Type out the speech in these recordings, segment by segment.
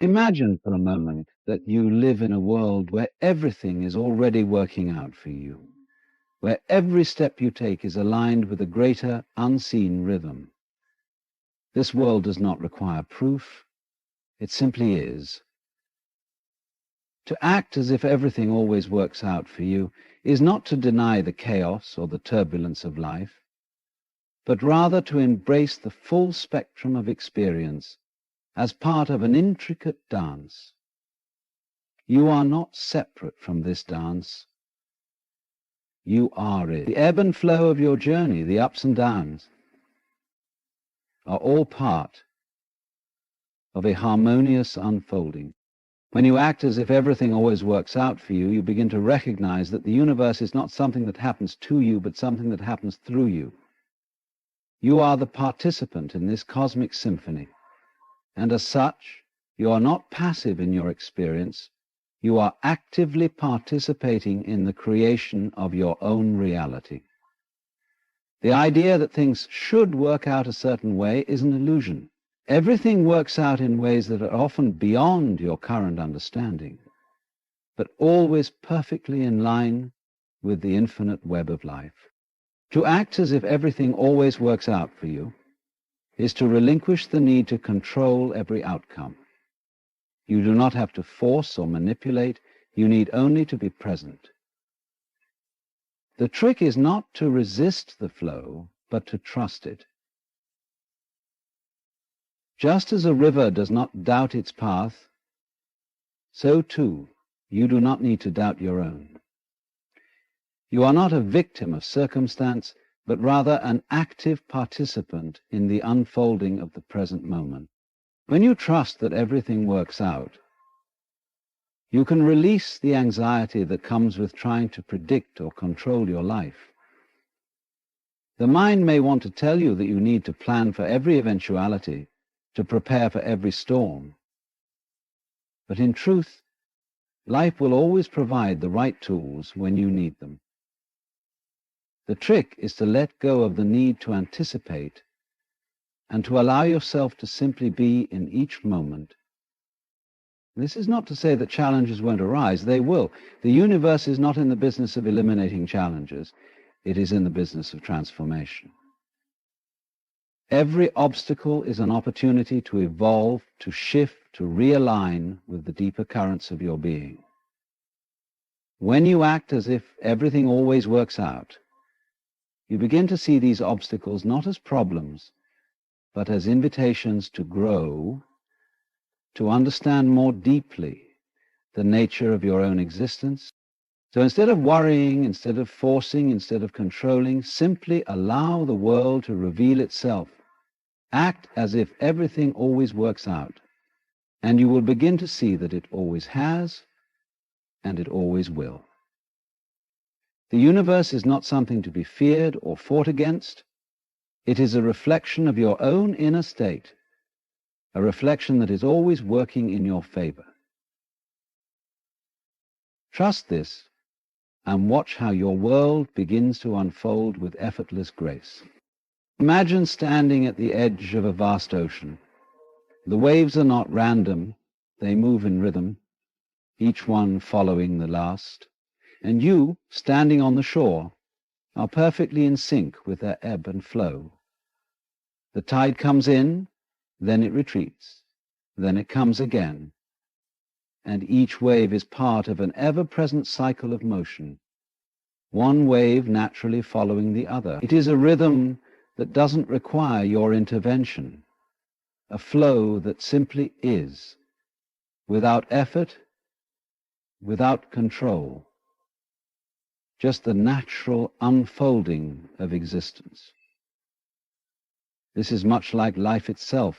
Imagine for a moment that you live in a world where everything is already working out for you, where every step you take is aligned with a greater, unseen rhythm. This world does not require proof, it simply is. To act as if everything always works out for you is not to deny the chaos or the turbulence of life, but rather to embrace the full spectrum of experience as part of an intricate dance. You are not separate from this dance. You are it. The ebb and flow of your journey, the ups and downs, are all part of a harmonious unfolding. When you act as if everything always works out for you, you begin to recognize that the universe is not something that happens to you, but something that happens through you. You are the participant in this cosmic symphony, and as such, you are not passive in your experience. You are actively participating in the creation of your own reality. The idea that things should work out a certain way is an illusion. Everything works out in ways that are often beyond your current understanding, but always perfectly in line with the infinite web of life. To act as if everything always works out for you is to relinquish the need to control every outcome. You do not have to force or manipulate. You need only to be present. The trick is not to resist the flow, but to trust it. Just as a river does not doubt its path, so too you do not need to doubt your own. You are not a victim of circumstance, but rather an active participant in the unfolding of the present moment. When you trust that everything works out, you can release the anxiety that comes with trying to predict or control your life. The mind may want to tell you that you need to plan for every eventuality, to prepare for every storm. But in truth, life will always provide the right tools when you need them. The trick is to let go of the need to anticipate and to allow yourself to simply be in each moment. This is not to say that challenges won't arise. They will. The universe is not in the business of eliminating challenges. It is in the business of transformation. Every obstacle is an opportunity to evolve, to shift, to realign with the deeper currents of your being. When you act as if everything always works out, you begin to see these obstacles not as problems, but as invitations to grow, to understand more deeply the nature of your own existence. So instead of worrying, instead of forcing, instead of controlling, simply allow the world to reveal itself. Act as if everything always works out, and you will begin to see that it always has, and it always will. The universe is not something to be feared or fought against. It is a reflection of your own inner state, a reflection that is always working in your favor. Trust this, and watch how your world begins to unfold with effortless grace. Imagine standing at the edge of a vast ocean. The waves are not random, they move in rhythm, each one following the last. And you, standing on the shore, are perfectly in sync with their ebb and flow. The tide comes in, then it retreats, then it comes again, and each wave is part of an ever-present cycle of motion, one wave naturally following the other. It is a rhythm that doesn't require your intervention, a flow that simply is, without effort, without control, just the natural unfolding of existence. This is much like life itself.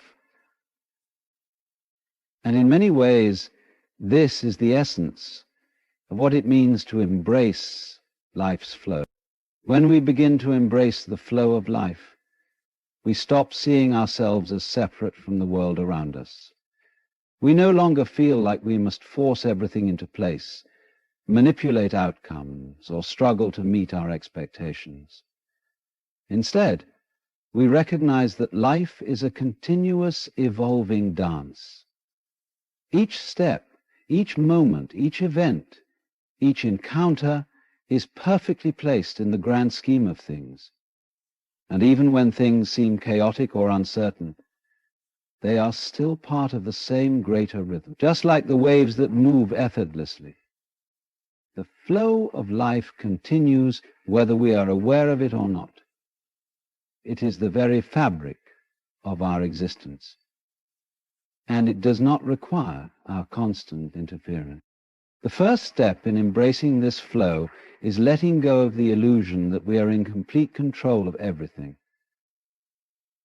And in many ways, this is the essence of what it means to embrace life's flow. When we begin to embrace the flow of life, we stop seeing ourselves as separate from the world around us. We no longer feel like we must force everything into place, manipulate outcomes, or struggle to meet our expectations. Instead, we recognize that life is a continuous evolving dance. Each step, each moment, each event, each encounter is perfectly placed in the grand scheme of things. And even when things seem chaotic or uncertain, they are still part of the same greater rhythm, just like the waves that move effortlessly. The flow of life continues whether we are aware of it or not. It is the very fabric of our existence, and it does not require our constant interference. The first step in embracing this flow is letting go of the illusion that we are in complete control of everything.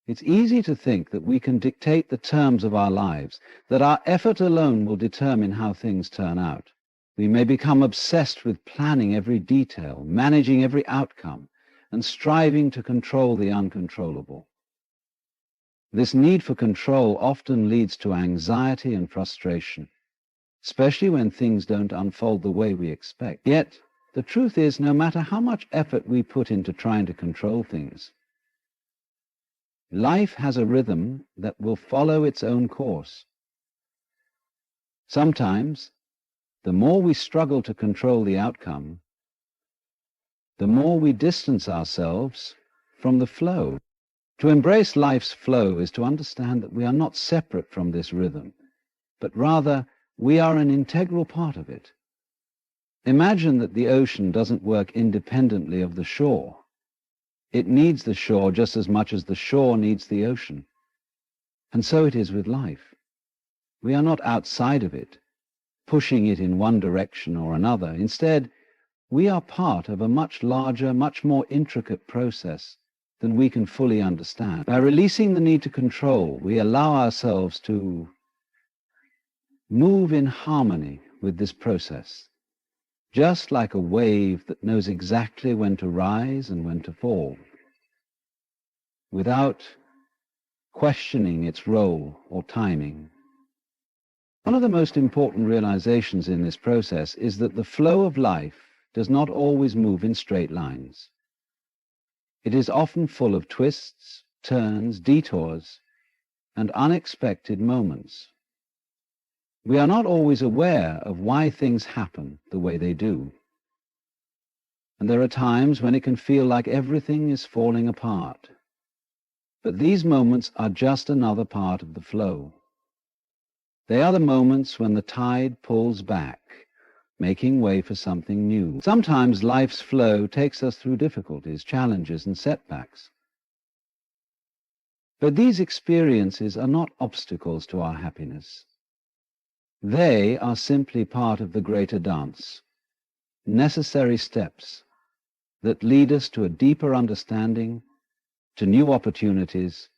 It's easy to think that we can dictate the terms of our lives, that our effort alone will determine how things turn out. We may become obsessed with planning every detail, managing every outcome, and striving to control the uncontrollable. This need for control often leads to anxiety and frustration, especially when things don't unfold the way we expect. Yet, the truth is, no matter how much effort we put into trying to control things, life has a rhythm that will follow its own course. Sometimes, the more we struggle to control the outcome, the more we distance ourselves from the flow. To embrace life's flow is to understand that we are not separate from this rhythm, but rather we are an integral part of it. Imagine that the ocean doesn't work independently of the shore. It needs the shore just as much as the shore needs the ocean. And so it is with life. We are not outside of it, pushing it in one direction or another. Instead, we are part of a much larger, much more intricate process than we can fully understand. By releasing the need to control, we allow ourselves to move in harmony with this process, just like a wave that knows exactly when to rise and when to fall, without questioning its role or timing. One of the most important realizations in this process is that the flow of life does not always move in straight lines. It is often full of twists, turns, detours, and unexpected moments. We are not always aware of why things happen the way they do. And there are times when it can feel like everything is falling apart. But these moments are just another part of the flow. They are the moments when the tide pulls back, making way for something new. Sometimes life's flow takes us through difficulties, challenges, and setbacks. But these experiences are not obstacles to our happiness. They are simply part of the greater dance, necessary steps that lead us to a deeper understanding, to new opportunities,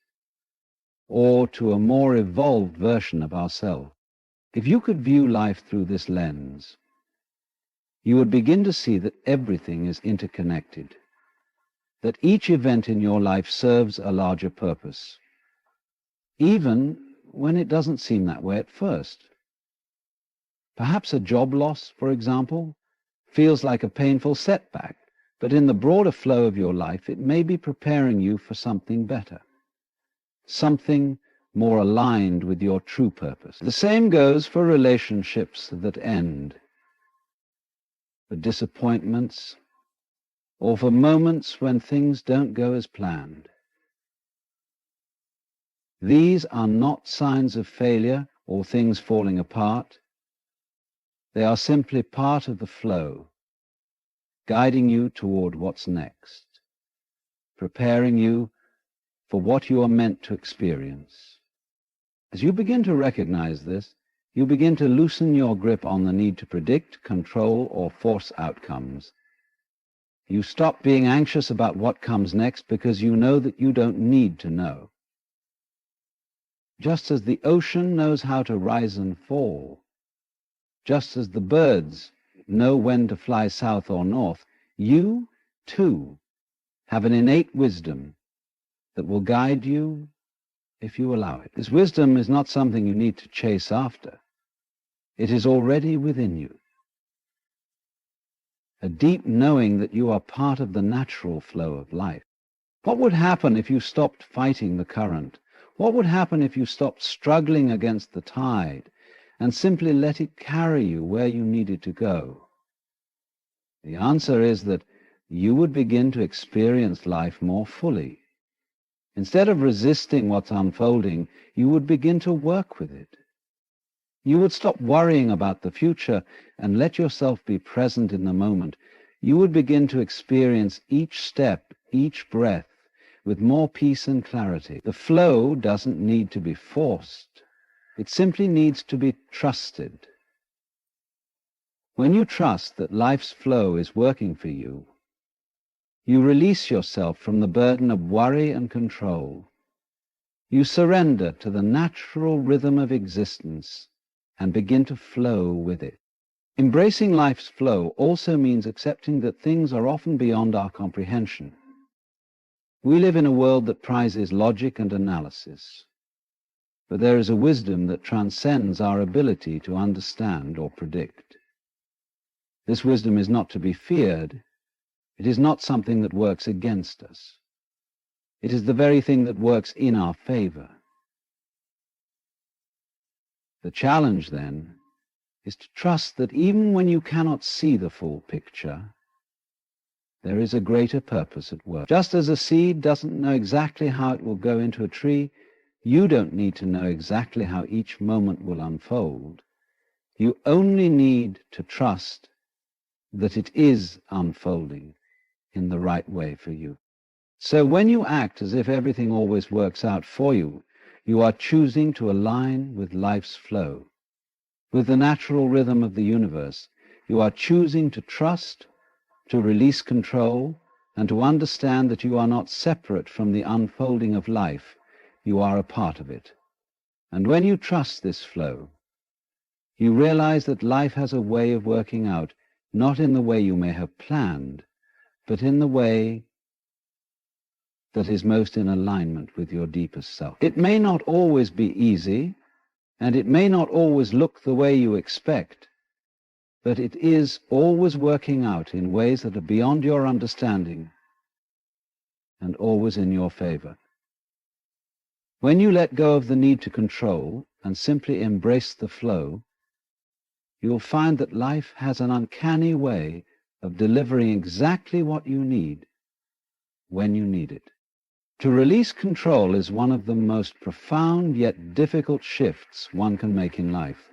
or to a more evolved version of ourselves. If you could view life through this lens, you would begin to see that everything is interconnected, that each event in your life serves a larger purpose, even when it doesn't seem that way at first. Perhaps a job loss, for example, feels like a painful setback, but in the broader flow of your life, it may be preparing you for something better, something more aligned with your true purpose. The same goes for relationships that end, for disappointments, or for moments when things don't go as planned. These are not signs of failure or things falling apart. They are simply part of the flow, guiding you toward what's next, preparing you for what you are meant to experience. As you begin to recognize this, you begin to loosen your grip on the need to predict, control, or force outcomes. You stop being anxious about what comes next because you know that you don't need to know. Just as the ocean knows how to rise and fall, just as the birds know when to fly south or north, you, too, have an innate wisdom that will guide you if you allow it. This wisdom is not something you need to chase after. It is already within you. A deep knowing that you are part of the natural flow of life. What would happen if you stopped fighting the current? What would happen if you stopped struggling against the tide and simply let it carry you where you needed to go? The answer is that you would begin to experience life more fully. Instead of resisting what's unfolding, you would begin to work with it. You would stop worrying about the future and let yourself be present in the moment. You would begin to experience each step, each breath, with more peace and clarity. The flow doesn't need to be forced. It simply needs to be trusted. When you trust that life's flow is working for you, you release yourself from the burden of worry and control. You surrender to the natural rhythm of existence and begin to flow with it. Embracing life's flow also means accepting that things are often beyond our comprehension. We live in a world that prizes logic and analysis, but there is a wisdom that transcends our ability to understand or predict. This wisdom is not to be feared. It is not something that works against us. It is the very thing that works in our favor. The challenge, then, is to trust that even when you cannot see the full picture, there is a greater purpose at work. Just as a seed doesn't know exactly how it will go into a tree, you don't need to know exactly how each moment will unfold. You only need to trust that it is unfolding in the right way for you. So when you act as if everything always works out for you, you are choosing to align with life's flow, with the natural rhythm of the universe. You are choosing to trust, to release control, and to understand that you are not separate from the unfolding of life. You are a part of it. And when you trust this flow, you realize that life has a way of working out, not in the way you may have planned, but in the way that is most in alignment with your deepest self. It may not always be easy, and it may not always look the way you expect, but it is always working out in ways that are beyond your understanding and always in your favor. When you let go of the need to control and simply embrace the flow, you'll find that life has an uncanny way of delivering exactly what you need when you need it. To release control is one of the most profound yet difficult shifts one can make in life.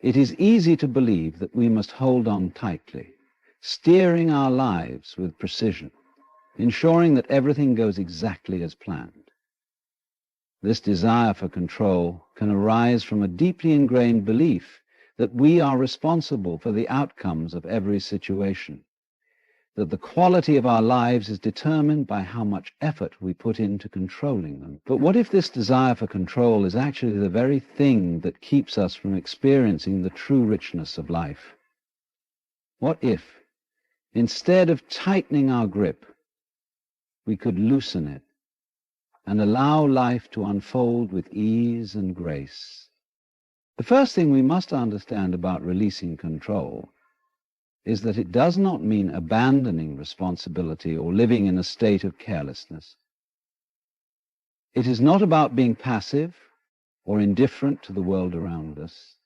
It is easy to believe that we must hold on tightly, steering our lives with precision, ensuring that everything goes exactly as planned. This desire for control can arise from a deeply ingrained belief that we are responsible for the outcomes of every situation, that the quality of our lives is determined by how much effort we put into controlling them. But what if this desire for control is actually the very thing that keeps us from experiencing the true richness of life? What if, instead of tightening our grip, we could loosen it and allow life to unfold with ease and grace? The first thing we must understand about releasing control is that it does not mean abandoning responsibility or living in a state of carelessness. It is not about being passive or indifferent to the world around us.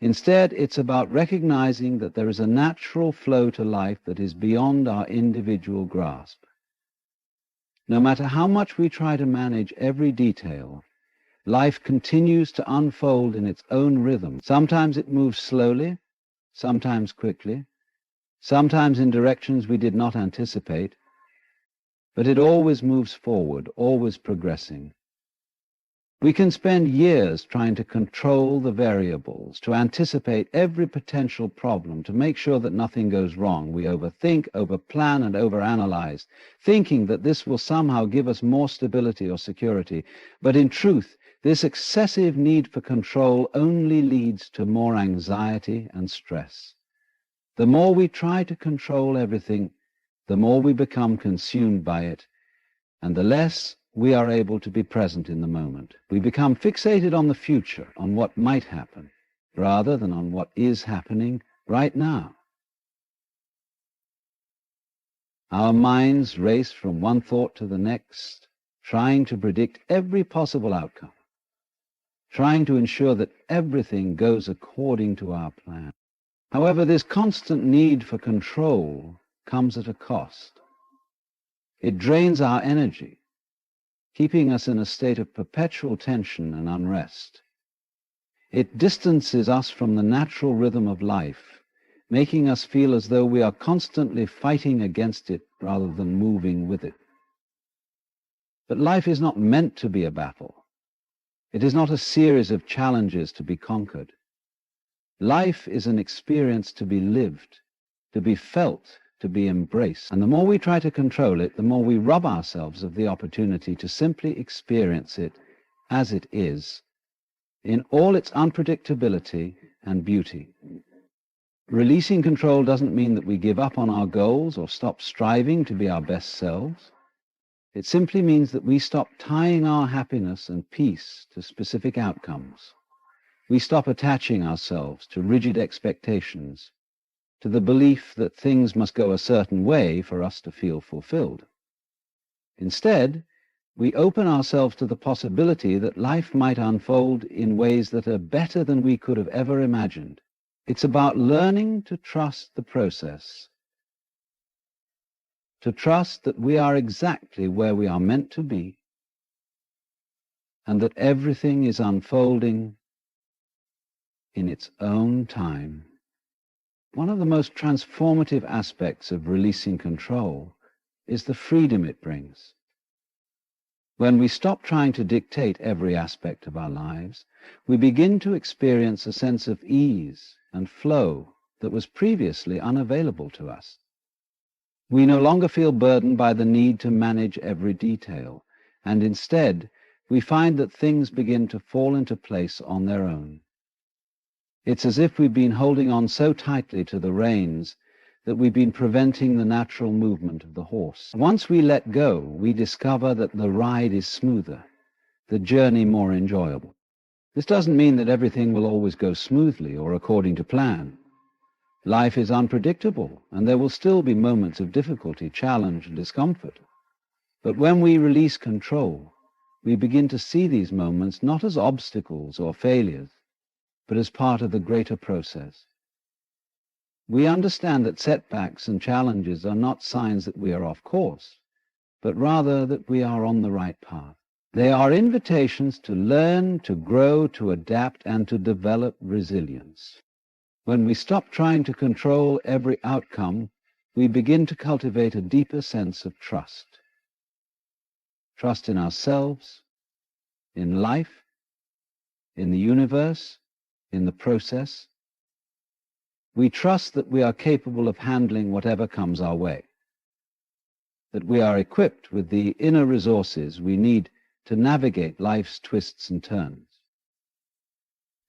Instead, it's about recognizing that there is a natural flow to life that is beyond our individual grasp. No matter how much we try to manage every detail, life continues to unfold in its own rhythm. Sometimes it moves slowly, sometimes quickly, sometimes in directions we did not anticipate, but it always moves forward, always progressing. We can spend years trying to control the variables, to anticipate every potential problem, to make sure that nothing goes wrong. We overthink, overplan, and overanalyze, thinking that this will somehow give us more stability or security. But in truth, this excessive need for control only leads to more anxiety and stress. The more we try to control everything, the more we become consumed by it, and the less we are able to be present in the moment. We become fixated on the future, on what might happen, rather than on what is happening right now. Our minds race from one thought to the next, trying to predict every possible outcome. trying to ensure that everything goes according to our plan. However, this constant need for control comes at a cost. It drains our energy, keeping us in a state of perpetual tension and unrest. It distances us from the natural rhythm of life, making us feel as though we are constantly fighting against it rather than moving with it. But life is not meant to be a battle. It is not a series of challenges to be conquered. Life is an experience to be lived, to be felt, to be embraced. And the more we try to control it, the more we rob ourselves of the opportunity to simply experience it as it is, in all its unpredictability and beauty. Releasing control doesn't mean that we give up on our goals or stop striving to be our best selves. It simply means that we stop tying our happiness and peace to specific outcomes. We stop attaching ourselves to rigid expectations, to the belief that things must go a certain way for us to feel fulfilled. Instead, we open ourselves to the possibility that life might unfold in ways that are better than we could have ever imagined. It's about learning to trust the process, to trust that we are exactly where we are meant to be, and that everything is unfolding in its own time. One of the most transformative aspects of releasing control is the freedom it brings. When we stop trying to dictate every aspect of our lives, we begin to experience a sense of ease and flow that was previously unavailable to us. We no longer feel burdened by the need to manage every detail, and instead we find that things begin to fall into place on their own. It's as if we've been holding on so tightly to the reins that we've been preventing the natural movement of the horse. Once we let go, we discover that the ride is smoother, the journey more enjoyable. This doesn't mean that everything will always go smoothly or according to plan. Life is unpredictable, and there will still be moments of difficulty, challenge, and discomfort. But when we release control, we begin to see these moments not as obstacles or failures, but as part of the greater process. We understand that setbacks and challenges are not signs that we are off course, but rather that we are on the right path. They are invitations to learn, to grow, to adapt, and to develop resilience. When we stop trying to control every outcome, we begin to cultivate a deeper sense of trust. Trust in ourselves, in life, in the universe, in the process. We trust that we are capable of handling whatever comes our way, that we are equipped with the inner resources we need to navigate life's twists and turns.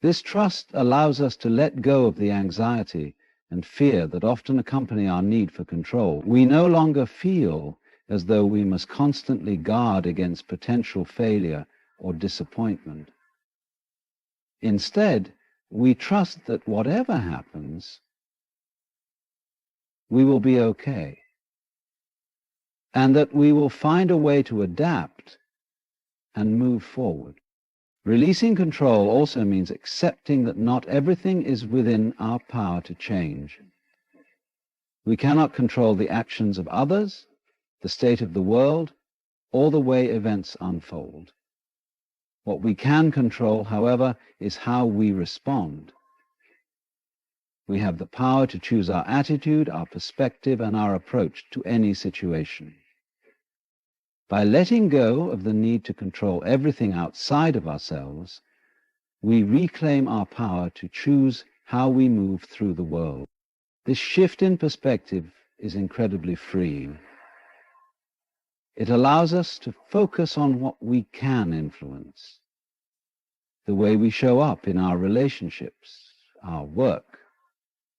This trust allows us to let go of the anxiety and fear that often accompany our need for control. We no longer feel as though we must constantly guard against potential failure or disappointment. Instead, we trust that whatever happens, we will be okay, and that we will find a way to adapt and move forward. Releasing control also means accepting that not everything is within our power to change. We cannot control the actions of others, the state of the world, or the way events unfold. What we can control, however, is how we respond. We have the power to choose our attitude, our perspective, and our approach to any situation. By letting go of the need to control everything outside of ourselves, we reclaim our power to choose how we move through the world. This shift in perspective is incredibly freeing. It allows us to focus on what we can influence, the way we show up in our relationships, our work,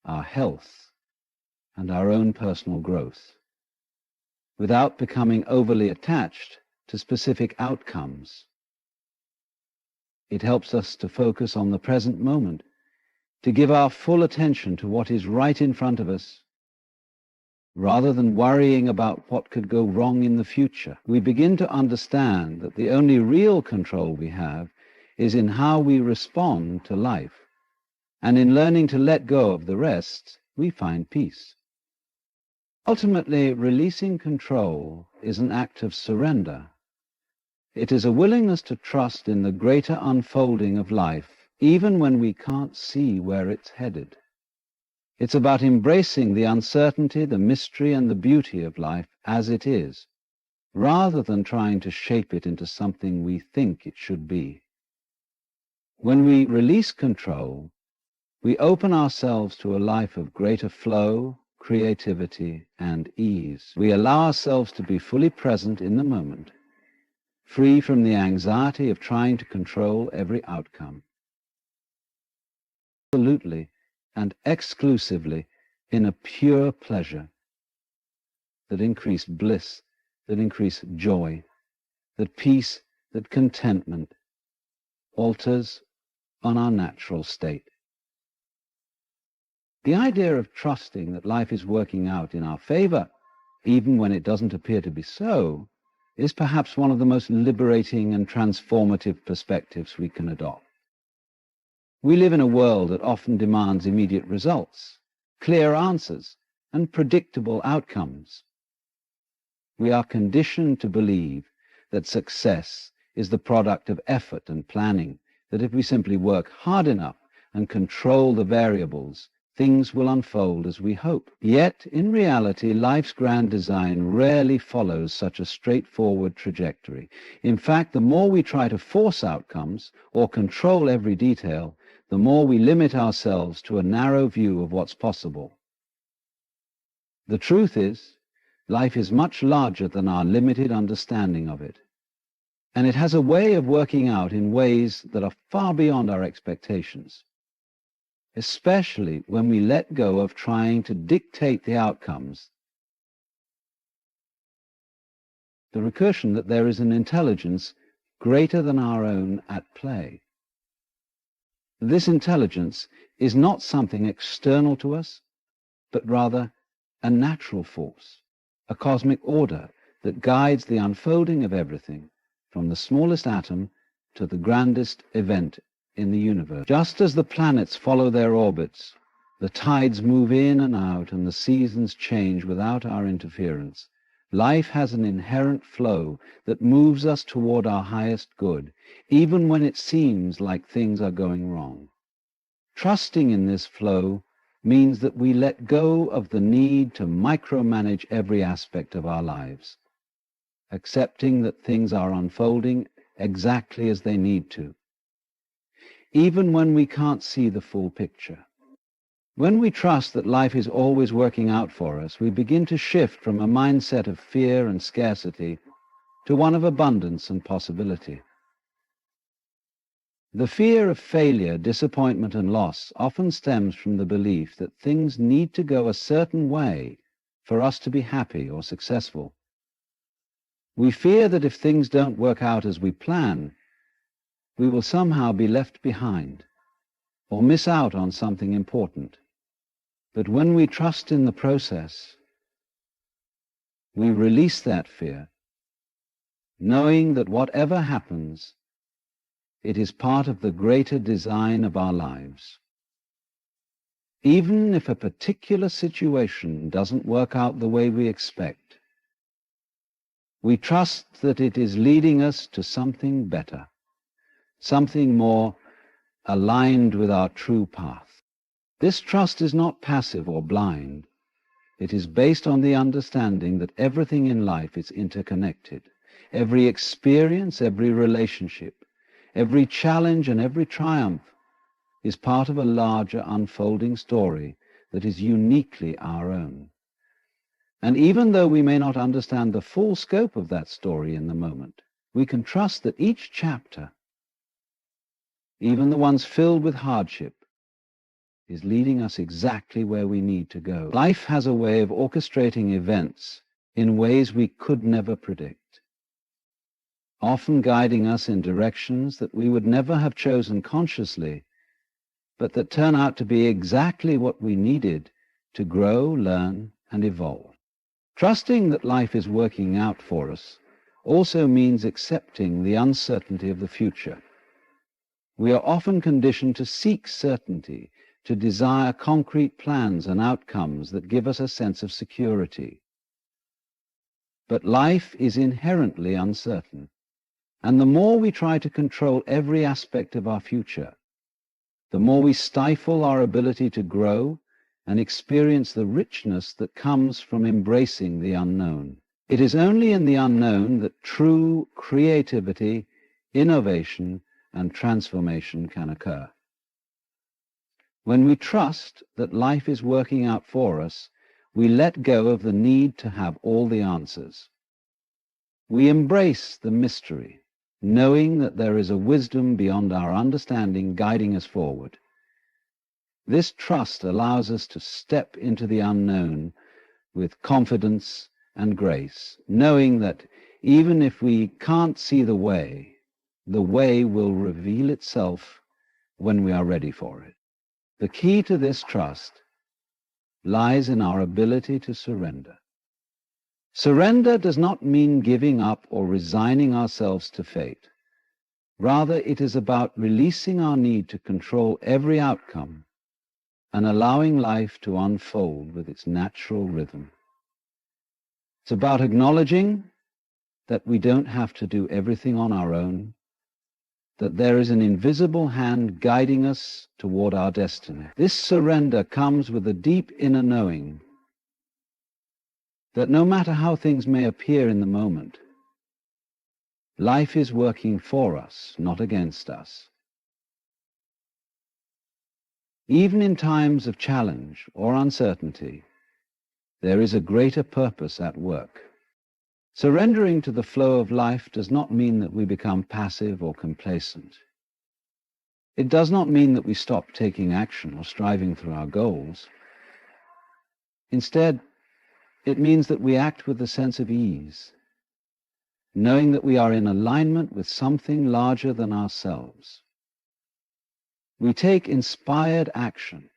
our health, and our own personal growth, without becoming overly attached to specific outcomes. It helps us to focus on the present moment, to give our full attention to what is right in front of us, rather than worrying about what could go wrong in the future. We begin to understand that the only real control we have is in how we respond to life. And in learning to let go of the rest, we find peace. Ultimately, releasing control is an act of surrender. It is a willingness to trust in the greater unfolding of life, even when we can't see where it's headed. It's about embracing the uncertainty, the mystery, and the beauty of life as it is, rather than trying to shape it into something we think it should be. When we release control, we open ourselves to a life of greater flow, creativity, and ease. We allow ourselves to be fully present in the moment, free from the anxiety of trying to control every outcome. Absolutely and exclusively in a pure pleasure that increase bliss, that increase joy, that peace, that contentment alters on our natural state. The idea of trusting that life is working out in our favor, even when it doesn't appear to be so, is perhaps one of the most liberating and transformative perspectives we can adopt. We live in a world that often demands immediate results, clear answers, and predictable outcomes. We are conditioned to believe that success is the product of effort and planning, that if we simply work hard enough and control the variables, things will unfold as we hope. Yet, in reality, life's grand design rarely follows such a straightforward trajectory. In fact, the more we try to force outcomes or control every detail, the more we limit ourselves to a narrow view of what's possible. The truth is, life is much larger than our limited understanding of it, and it has a way of working out in ways that are far beyond our expectations, especially when we let go of trying to dictate the outcomes. The recursion that there is an intelligence greater than our own at play. This intelligence is not something external to us, but rather a natural force, a cosmic order that guides the unfolding of everything, from the smallest atom to the grandest event in the universe. Just as the planets follow their orbits, the tides move in and out, and the seasons change without our interference, life has an inherent flow that moves us toward our highest good, even when it seems like things are going wrong. Trusting in this flow means that we let go of the need to micromanage every aspect of our lives, accepting that things are unfolding exactly as they need to, even when we can't see the full picture. When we trust that life is always working out for us, we begin to shift from a mindset of fear and scarcity to one of abundance and possibility. The fear of failure, disappointment, and loss often stems from the belief that things need to go a certain way for us to be happy or successful. We fear that if things don't work out as we plan, we will somehow be left behind or miss out on something important. But when we trust in the process, we release that fear, knowing that whatever happens, it is part of the greater design of our lives. Even if a particular situation doesn't work out the way we expect, we trust that it is leading us to something better, something more aligned with our true path. This trust is not passive or blind. It is based on the understanding that everything in life is interconnected. Every experience, every relationship, every challenge, and every triumph is part of a larger unfolding story that is uniquely our own. And even though we may not understand the full scope of that story in the moment, we can trust that each chapter, even the ones filled with hardship, is leading us exactly where we need to go. Life has a way of orchestrating events in ways we could never predict, often guiding us in directions that we would never have chosen consciously, but that turn out to be exactly what we needed to grow, learn, and evolve. Trusting that life is working out for us also means accepting the uncertainty of the future. We are often conditioned to seek certainty, to desire concrete plans and outcomes that give us a sense of security. But life is inherently uncertain, and the more we try to control every aspect of our future, the more we stifle our ability to grow and experience the richness that comes from embracing the unknown. It is only in the unknown that true creativity, innovation, and transformation can occur. When we trust that life is working out for us, we let go of the need to have all the answers. We embrace the mystery, knowing that there is a wisdom beyond our understanding guiding us forward. This trust allows us to step into the unknown with confidence and grace, knowing that even if we can't see the way will reveal itself when we are ready for it. The key to this trust lies in our ability to surrender. Surrender does not mean giving up or resigning ourselves to fate. Rather, it is about releasing our need to control every outcome and allowing life to unfold with its natural rhythm. It's about acknowledging that we don't have to do everything on our own, that there is an invisible hand guiding us toward our destiny. This surrender comes with a deep inner knowing that no matter how things may appear in the moment, life is working for us, not against us. Even in times of challenge or uncertainty, there is a greater purpose at work. Surrendering to the flow of life does not mean that we become passive or complacent. It does not mean that we stop taking action or striving for our goals. Instead, it means that we act with a sense of ease, knowing that we are in alignment with something larger than ourselves. We take inspired action,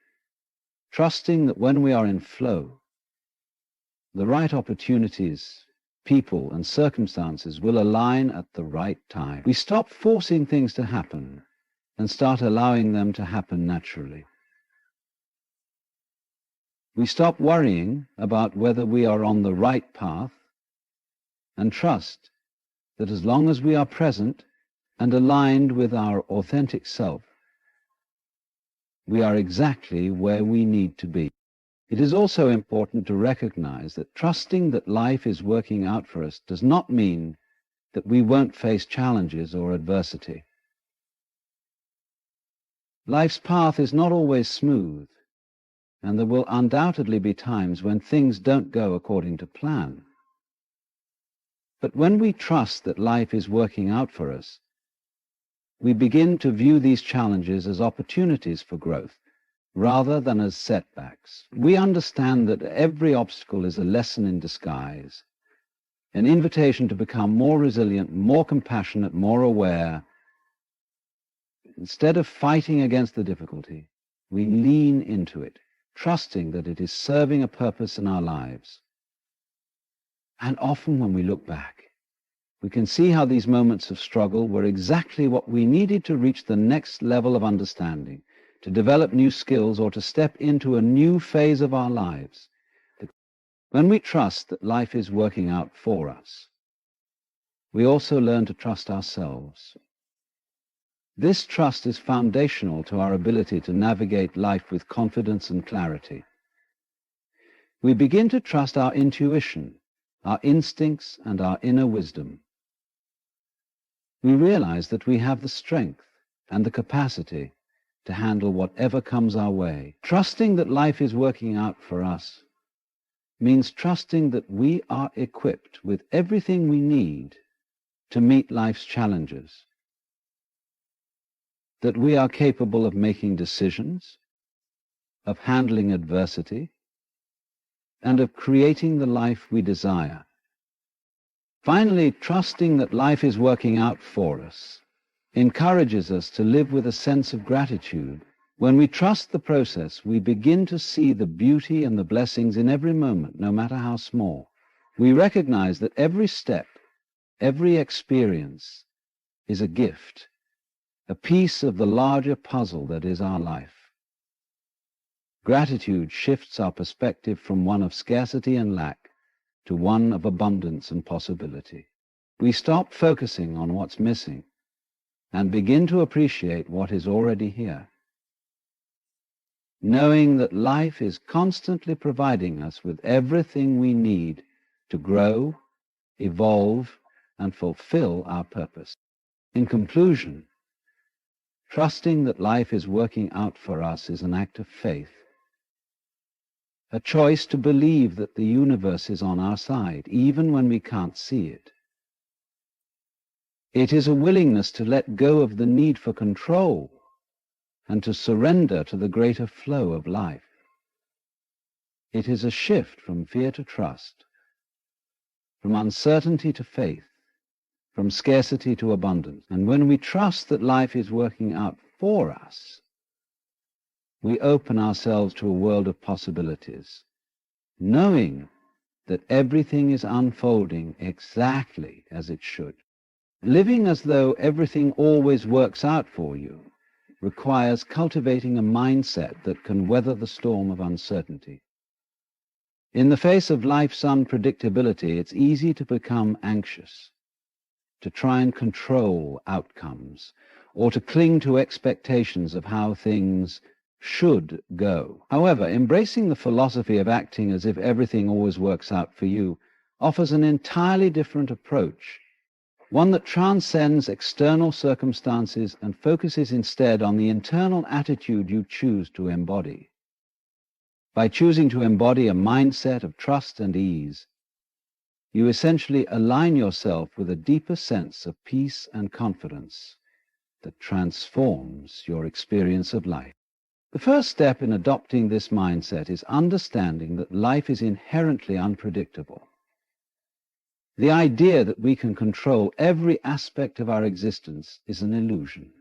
trusting that when we are in flow, the right opportunities, people, and circumstances will align at the right time. We stop forcing things to happen and start allowing them to happen naturally. We stop worrying about whether we are on the right path and trust that as long as we are present and aligned with our authentic self, we are exactly where we need to be. It is also important to recognize that trusting that life is working out for us does not mean that we won't face challenges or adversity. Life's path is not always smooth, and there will undoubtedly be times when things don't go according to plan. But when we trust that life is working out for us, we begin to view these challenges as opportunities for growth, rather than as setbacks. We understand that every obstacle is a lesson in disguise, an invitation to become more resilient, more compassionate, more aware. Instead of fighting against the difficulty, we lean into it, trusting that it is serving a purpose in our lives. And often when we look back, we can see how these moments of struggle were exactly what we needed to reach the next level of understanding, to develop new skills, or to step into a new phase of our lives. When we trust that life is working out for us, we also learn to trust ourselves. This trust is foundational to our ability to navigate life with confidence and clarity. We begin to trust our intuition, our instincts, and our inner wisdom. We realize that we have the strength and the capacity to handle whatever comes our way. Trusting that life is working out for us means trusting that we are equipped with everything we need to meet life's challenges, that we are capable of making decisions, of handling adversity, and of creating the life we desire. Finally, trusting that life is working out for us encourages us to live with a sense of gratitude. When we trust the process, we begin to see the beauty and the blessings in every moment, no matter how small. We recognize that every step, every experience is a gift, a piece of the larger puzzle that is our life. Gratitude shifts our perspective from one of scarcity and lack to one of abundance and possibility. We stop focusing on what's missing and begin to appreciate what is already here, knowing that life is constantly providing us with everything we need to grow, evolve, and fulfill our purpose. In conclusion, trusting that life is working out for us is an act of faith, a choice to believe that the universe is on our side, even when we can't see it. It is a willingness to let go of the need for control and to surrender to the greater flow of life. It is a shift from fear to trust, from uncertainty to faith, from scarcity to abundance. And when we trust that life is working out for us, we open ourselves to a world of possibilities, knowing that everything is unfolding exactly as it should. Living as though everything always works out for you requires cultivating a mindset that can weather the storm of uncertainty. In the face of life's unpredictability, it's easy to become anxious, to try and control outcomes, or to cling to expectations of how things should go. However, embracing the philosophy of acting as if everything always works out for you offers an entirely different approach, one that transcends external circumstances and focuses instead on the internal attitude you choose to embody. By choosing to embody a mindset of trust and ease, you essentially align yourself with a deeper sense of peace and confidence that transforms your experience of life. The first step in adopting this mindset is understanding that life is inherently unpredictable. The idea that we can control every aspect of our existence is an illusion.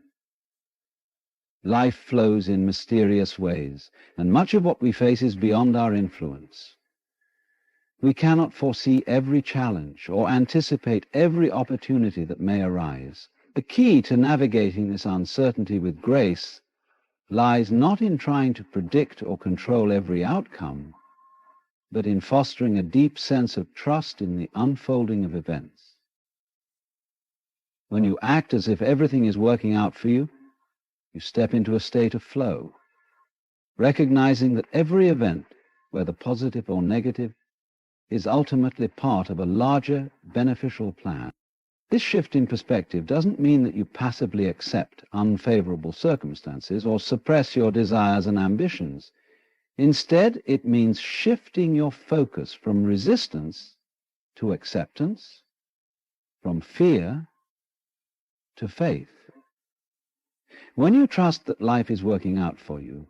Life flows in mysterious ways, and much of what we face is beyond our influence. We cannot foresee every challenge or anticipate every opportunity that may arise. The key to navigating this uncertainty with grace lies not in trying to predict or control every outcome, but in fostering a deep sense of trust in the unfolding of events. When you act as if everything is working out for you, you step into a state of flow, recognizing that every event, whether positive or negative, is ultimately part of a larger, beneficial plan. This shift in perspective doesn't mean that you passively accept unfavorable circumstances or suppress your desires and ambitions. Instead, it means shifting your focus from resistance to acceptance, from fear to faith. When you trust that life is working out for you,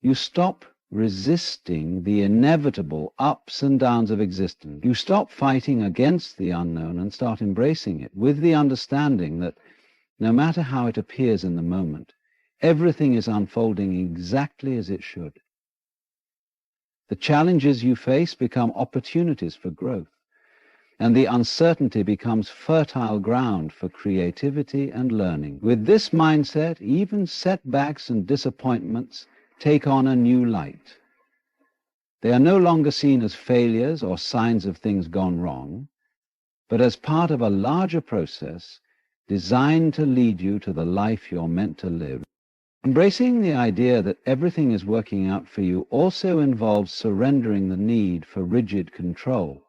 you stop resisting the inevitable ups and downs of existence. You stop fighting against the unknown and start embracing it with the understanding that no matter how it appears in the moment, everything is unfolding exactly as it should. The challenges you face become opportunities for growth, and the uncertainty becomes fertile ground for creativity and learning. With this mindset, even setbacks and disappointments take on a new light. They are no longer seen as failures or signs of things gone wrong, but as part of a larger process designed to lead you to the life you're meant to live. Embracing the idea that everything is working out for you also involves surrendering the need for rigid control.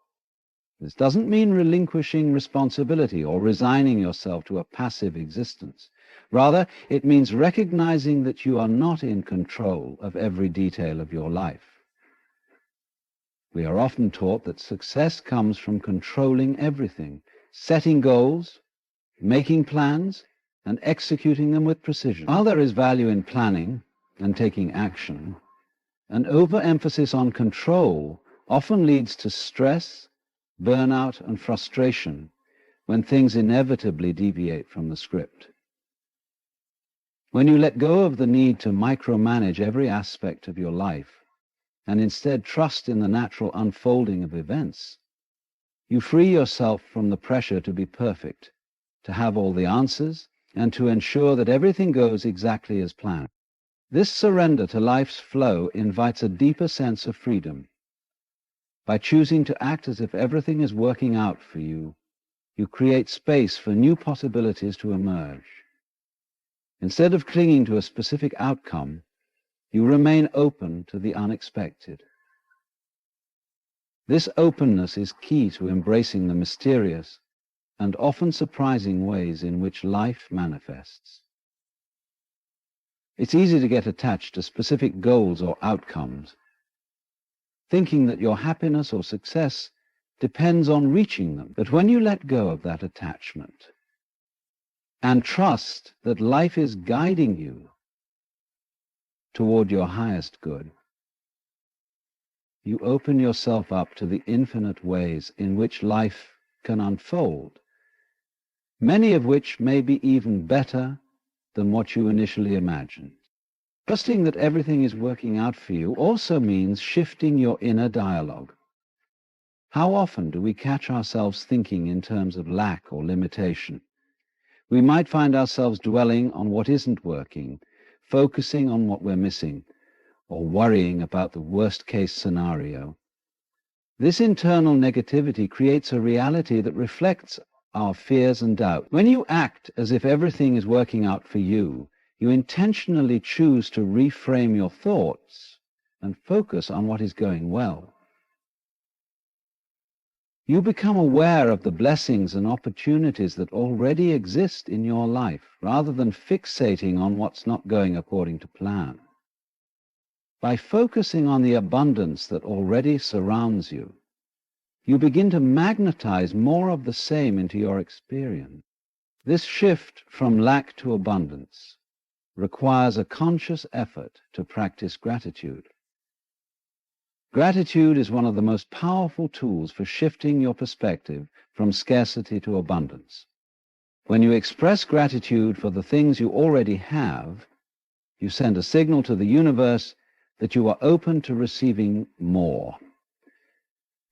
This doesn't mean relinquishing responsibility or resigning yourself to a passive existence. Rather, it means recognizing that you are not in control of every detail of your life. We are often taught that success comes from controlling everything, setting goals, making plans, and executing them with precision. While there is value in planning and taking action, an overemphasis on control often leads to stress, burnout, and frustration when things inevitably deviate from the script. When you let go of the need to micromanage every aspect of your life and instead trust in the natural unfolding of events, you free yourself from the pressure to be perfect, to have all the answers, and to ensure that everything goes exactly as planned. This surrender to life's flow invites a deeper sense of freedom. By choosing to act as if everything is working out for you, you create space for new possibilities to emerge. Instead of clinging to a specific outcome, you remain open to the unexpected. This openness is key to embracing the mysterious and often surprising ways in which life manifests. It's easy to get attached to specific goals or outcomes, thinking that your happiness or success depends on reaching them. But when you let go of that attachment and trust that life is guiding you toward your highest good, you open yourself up to the infinite ways in which life can unfold, many of which may be even better than what you initially imagined. Trusting that everything is working out for you also means shifting your inner dialogue. How often do we catch ourselves thinking in terms of lack or limitation? We might find ourselves dwelling on what isn't working, focusing on what we're missing, or worrying about the worst-case scenario. This internal negativity creates a reality that reflects our fears and doubts. When you act as if everything is working out for you, you intentionally choose to reframe your thoughts and focus on what is going well. You become aware of the blessings and opportunities that already exist in your life, rather than fixating on what's not going according to plan. By focusing on the abundance that already surrounds you, you begin to magnetize more of the same into your experience. This shift from lack to abundance requires a conscious effort to practice gratitude. Gratitude is one of the most powerful tools for shifting your perspective from scarcity to abundance. When you express gratitude for the things you already have, you send a signal to the universe that you are open to receiving more.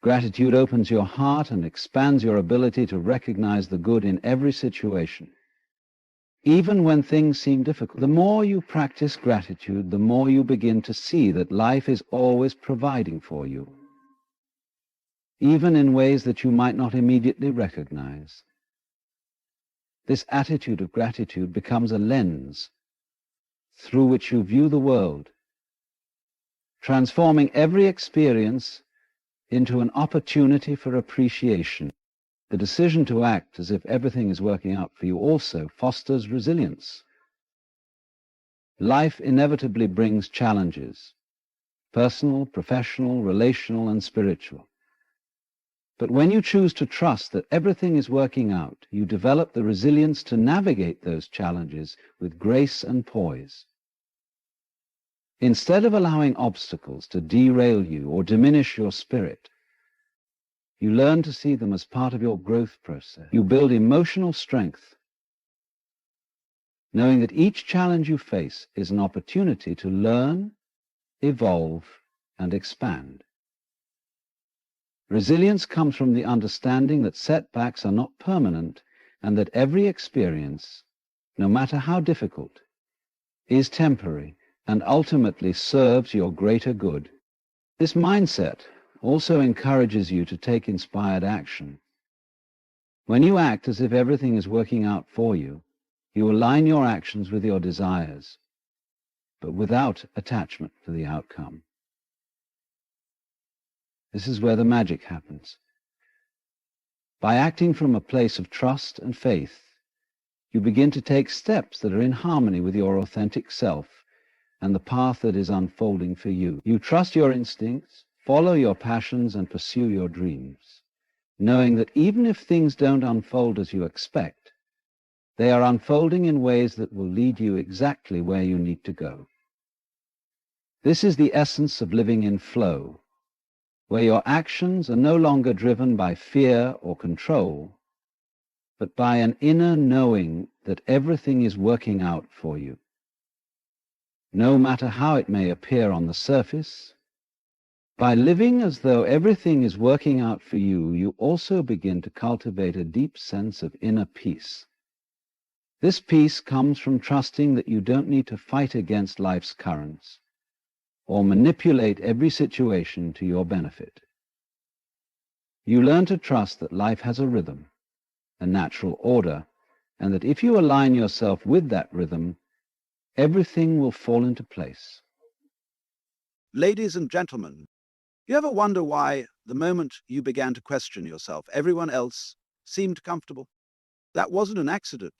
Gratitude opens your heart and expands your ability to recognize the good in every situation. Even when things seem difficult, the more you practice gratitude, the more you begin to see that life is always providing for you, even in ways that you might not immediately recognize. This attitude of gratitude becomes a lens through which you view the world, transforming every experience into an opportunity for appreciation. The decision to act as if everything is working out for you also fosters resilience. Life inevitably brings challenges, personal, professional, relational, and spiritual. But when you choose to trust that everything is working out, you develop the resilience to navigate those challenges with grace and poise. Instead of allowing obstacles to derail you or diminish your spirit, you learn to see them as part of your growth process. You build emotional strength, knowing that each challenge you face is an opportunity to learn, evolve, and expand. Resilience comes from the understanding that setbacks are not permanent and that every experience, no matter how difficult, is temporary and ultimately serves your greater good. This mindset also encourages you to take inspired action. When you act as if everything is working out for you, you align your actions with your desires, but without attachment to the outcome. This is where the magic happens. By acting from a place of trust and faith, you begin to take steps that are in harmony with your authentic self and the path that is unfolding for you. You trust your instincts, follow your passions, and pursue your dreams, knowing that even if things don't unfold as you expect, they are unfolding in ways that will lead you exactly where you need to go. This is the essence of living in flow, where your actions are no longer driven by fear or control, but by an inner knowing that everything is working out for you. No matter how it may appear on the surface, by living as though everything is working out for you, you also begin to cultivate a deep sense of inner peace. This peace comes from trusting that you don't need to fight against life's currents or manipulate every situation to your benefit. You learn to trust that life has a rhythm, a natural order, and that if you align yourself with that rhythm, everything will fall into place. Ladies and gentlemen, you ever wonder why, the moment you began to question yourself, everyone else seemed comfortable? That wasn't an accident.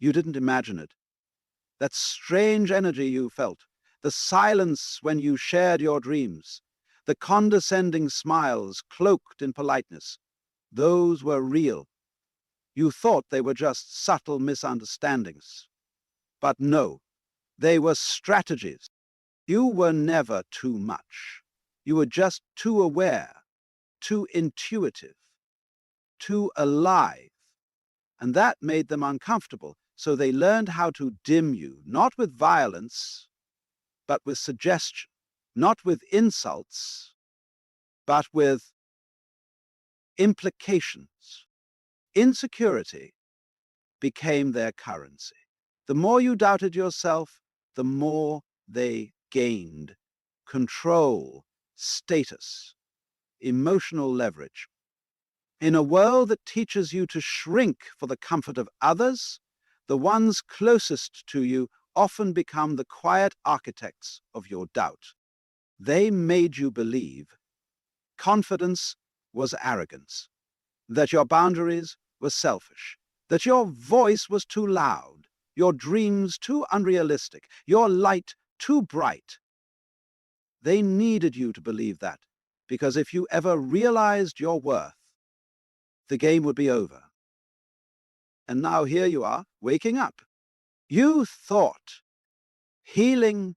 You didn't imagine it. That strange energy you felt, the silence when you shared your dreams, the condescending smiles cloaked in politeness, those were real. You thought they were just subtle misunderstandings. But no, they were strategies. You were never too much. You were just too aware, too intuitive, too alive. And that made them uncomfortable. So they learned how to dim you, not with violence, but with suggestion, not with insults, but with implications. Insecurity became their currency. The more you doubted yourself, the more they gained control, status, emotional leverage. In a world that teaches you to shrink for the comfort of others, the ones closest to you often become the quiet architects of your doubt. They made you believe confidence was arrogance, that your boundaries were selfish, that your voice was too loud, your dreams too unrealistic, your light too bright. They needed you to believe that, because if you ever realized your worth, the game would be over. And now here you are, waking up. You thought healing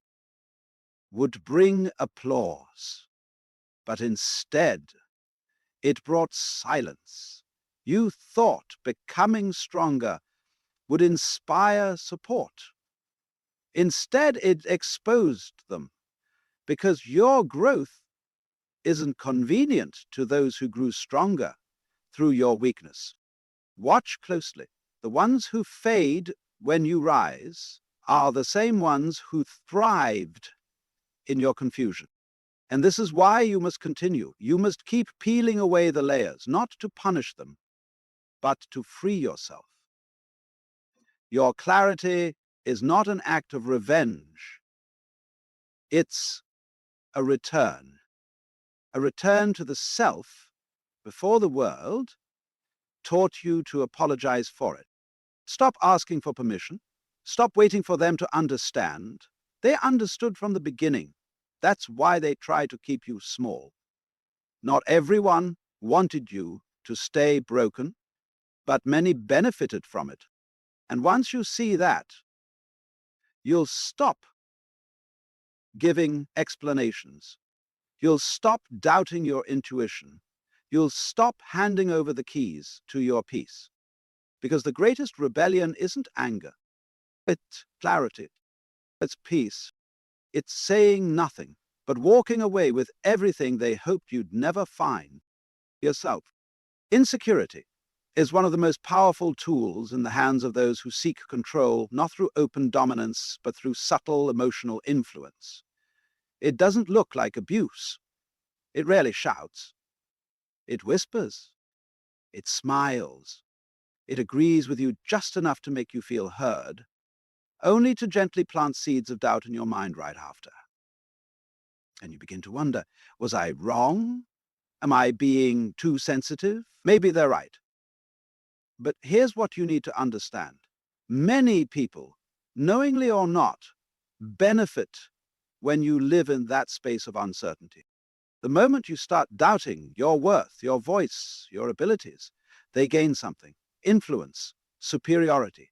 would bring applause, but instead it brought silence. You thought becoming stronger would inspire support. Instead, it exposed them, because your growth isn't convenient to those who grew stronger through your weakness. Watch closely. The ones who fade when you rise are the same ones who thrived in your confusion. And this is why you must continue. You must keep peeling away the layers, not to punish them, but to free yourself. Your clarity is not an act of revenge. It's a return to the self before the world taught you to apologize for it. Stop asking for permission. Stop waiting for them to understand. They understood from the beginning. That's why they try to keep you small. Not everyone wanted you to stay broken, but many benefited from it. And once you see that, you'll stop giving explanations. You'll stop doubting your intuition. You'll stop handing over the keys to your peace. Because the greatest rebellion isn't anger. It's clarity. It's peace. It's saying nothing, but walking away with everything they hoped you'd never find yourself. Insecurity is one of the most powerful tools in the hands of those who seek control, not through open dominance, but through subtle emotional influence. It doesn't look like abuse. It rarely shouts. It whispers. It smiles. It agrees with you just enough to make you feel heard, only to gently plant seeds of doubt in your mind right after. And you begin to wonder, was I wrong? Am I being too sensitive? Maybe they're right. But here's what you need to understand. Many people, knowingly or not, benefit when you live in that space of uncertainty. The moment you start doubting your worth, your voice, your abilities, they gain something: influence, superiority.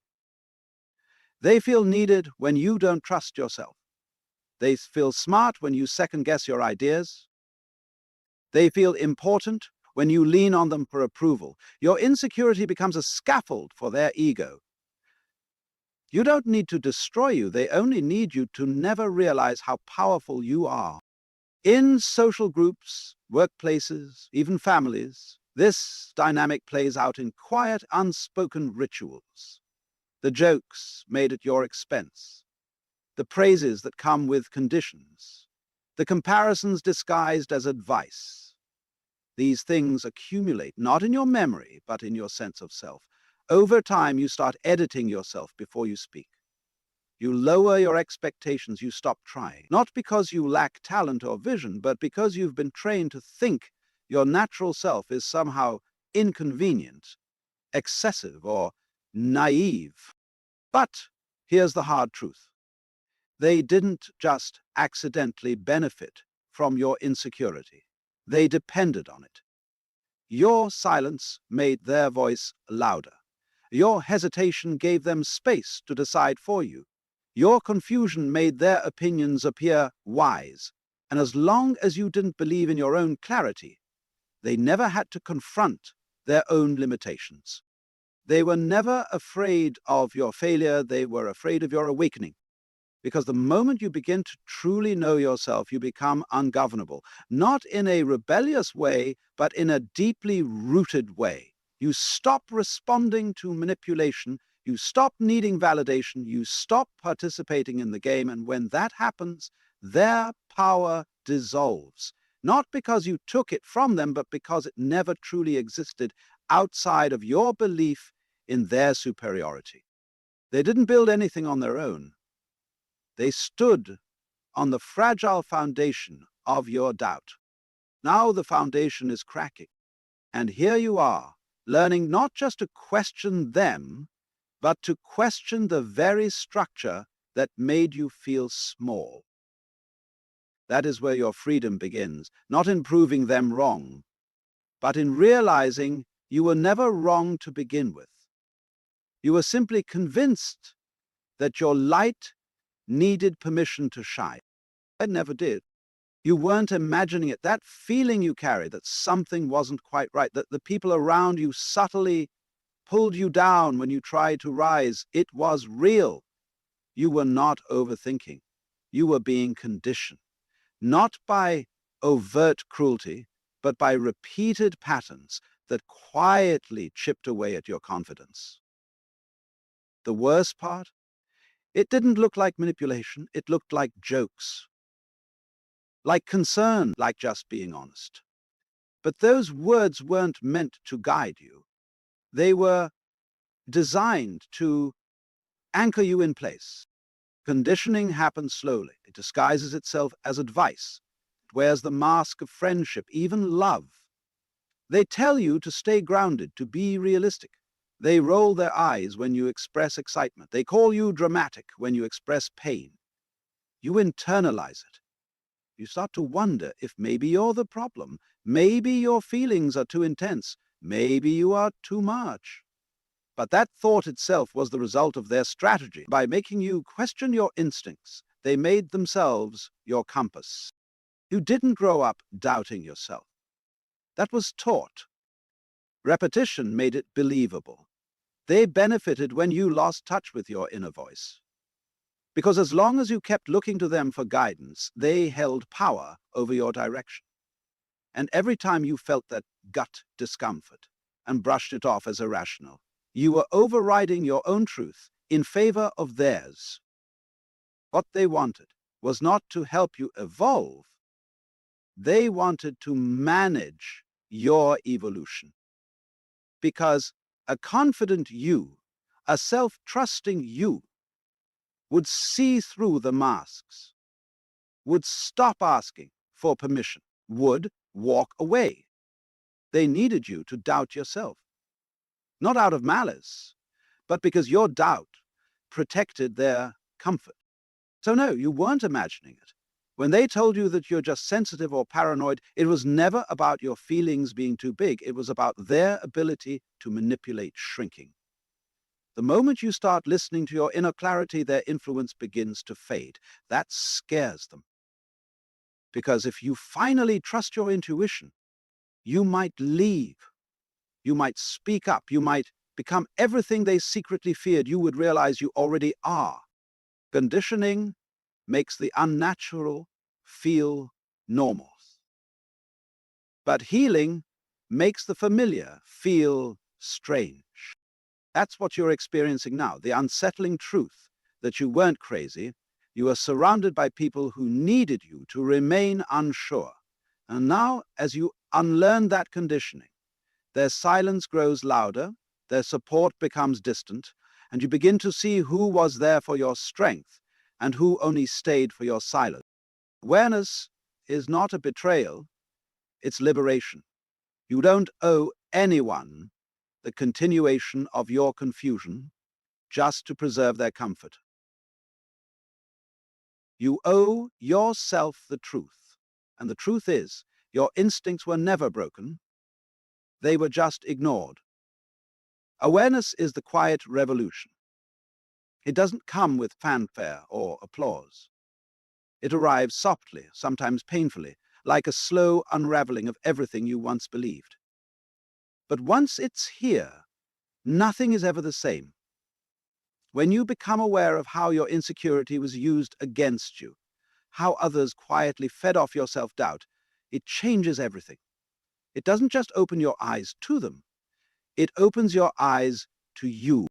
They feel needed when you don't trust yourself. They feel smart when you second-guess your ideas. They feel important when you lean on them for approval. Your insecurity becomes a scaffold for their ego. You don't need to destroy you. They only need you to never realize how powerful you are. In social groups, workplaces, even families, this dynamic plays out in quiet, unspoken rituals. the jokes made at your expense, the praises that come with conditions, the comparisons disguised as advice. These things accumulate not in your memory, but in your sense of self. Over time, you start editing yourself before you speak. You lower your expectations, you stop trying, not because you lack talent or vision, but because you've been trained to think your natural self is somehow inconvenient, excessive, or naive. But here's the hard truth. They didn't just accidentally benefit from your insecurity. They depended on it. Your silence made their voice louder. Your hesitation gave them space to decide for you. Your confusion made their opinions appear wise. And as long as you didn't believe in your own clarity, they never had to confront their own limitations. They were never afraid of your failure. They were afraid of your awakening. Because the moment you begin to truly know yourself, you become ungovernable, not in a rebellious way, but in a deeply rooted way. You stop responding to manipulation, you stop needing validation, you stop participating in the game, and when that happens, their power dissolves. Not because you took it from them, but because it never truly existed outside of your belief in their superiority. They didn't build anything on their own. They stood on the fragile foundation of your doubt. Now the foundation is cracking. And here you are, learning not just to question them, but to question the very structure that made you feel small. That is where your freedom begins, not in proving them wrong, but in realizing you were never wrong to begin with. You were simply convinced that your light needed permission to shine. It never did. You weren't imagining it. That feeling you carried that something wasn't quite right, that the people around you subtly pulled you down when you tried to rise, it was real. You were not overthinking. You were being conditioned, not by overt cruelty, but by repeated patterns that quietly chipped away at your confidence. The worst part? It didn't look like manipulation. It looked like jokes, like concern, like just being honest. But those words weren't meant to guide you. They were designed to anchor you in place. Conditioning happens slowly. It disguises itself as advice. It wears the mask of friendship, even love. They tell you to stay grounded, to be realistic. They roll their eyes when you express excitement. They call you dramatic when you express pain. You internalize it. You start to wonder if maybe you're the problem. Maybe your feelings are too intense. Maybe you are too much. But that thought itself was the result of their strategy. By making you question your instincts, they made themselves your compass. You didn't grow up doubting yourself. That was taught. Repetition made it believable. They benefited when you lost touch with your inner voice. Because as long as you kept looking to them for guidance, they held power over your direction. And every time you felt that gut discomfort and brushed it off as irrational, you were overriding your own truth in favor of theirs. What they wanted was not to help you evolve. They wanted to manage your evolution. Because a confident you, a self-trusting you, would see through the masks, would stop asking for permission, would walk away. They needed you to doubt yourself. Not out of malice, but because your doubt protected their comfort. So no, you weren't imagining it. When they told you that you're just sensitive or paranoid, it was never about your feelings being too big. It was about their ability to manipulate shrinking. The moment you start listening to your inner clarity, their influence begins to fade. That scares them. Because if you finally trust your intuition, you might leave. You might speak up. You might become everything they secretly feared you would realize you already are. Conditioning makes the unnatural feel normal. But healing makes the familiar feel strange. That's what you're experiencing now, the unsettling truth that you weren't crazy. You were surrounded by people who needed you to remain unsure. And now, as you unlearn that conditioning, their silence grows louder, their support becomes distant, and you begin to see who was there for your strength and who only stayed for your silence. Awareness is not a betrayal, it's liberation. You don't owe anyone the continuation of your confusion just to preserve their comfort. You owe yourself the truth, and the truth is, your instincts were never broken, they were just ignored. Awareness is the quiet revolution. It doesn't come with fanfare or applause. It arrives softly, sometimes painfully, like a slow unraveling of everything you once believed. But once it's here, nothing is ever the same. When you become aware of how your insecurity was used against you, how others quietly fed off your self-doubt, it changes everything. It doesn't just open your eyes to them, it opens your eyes to you.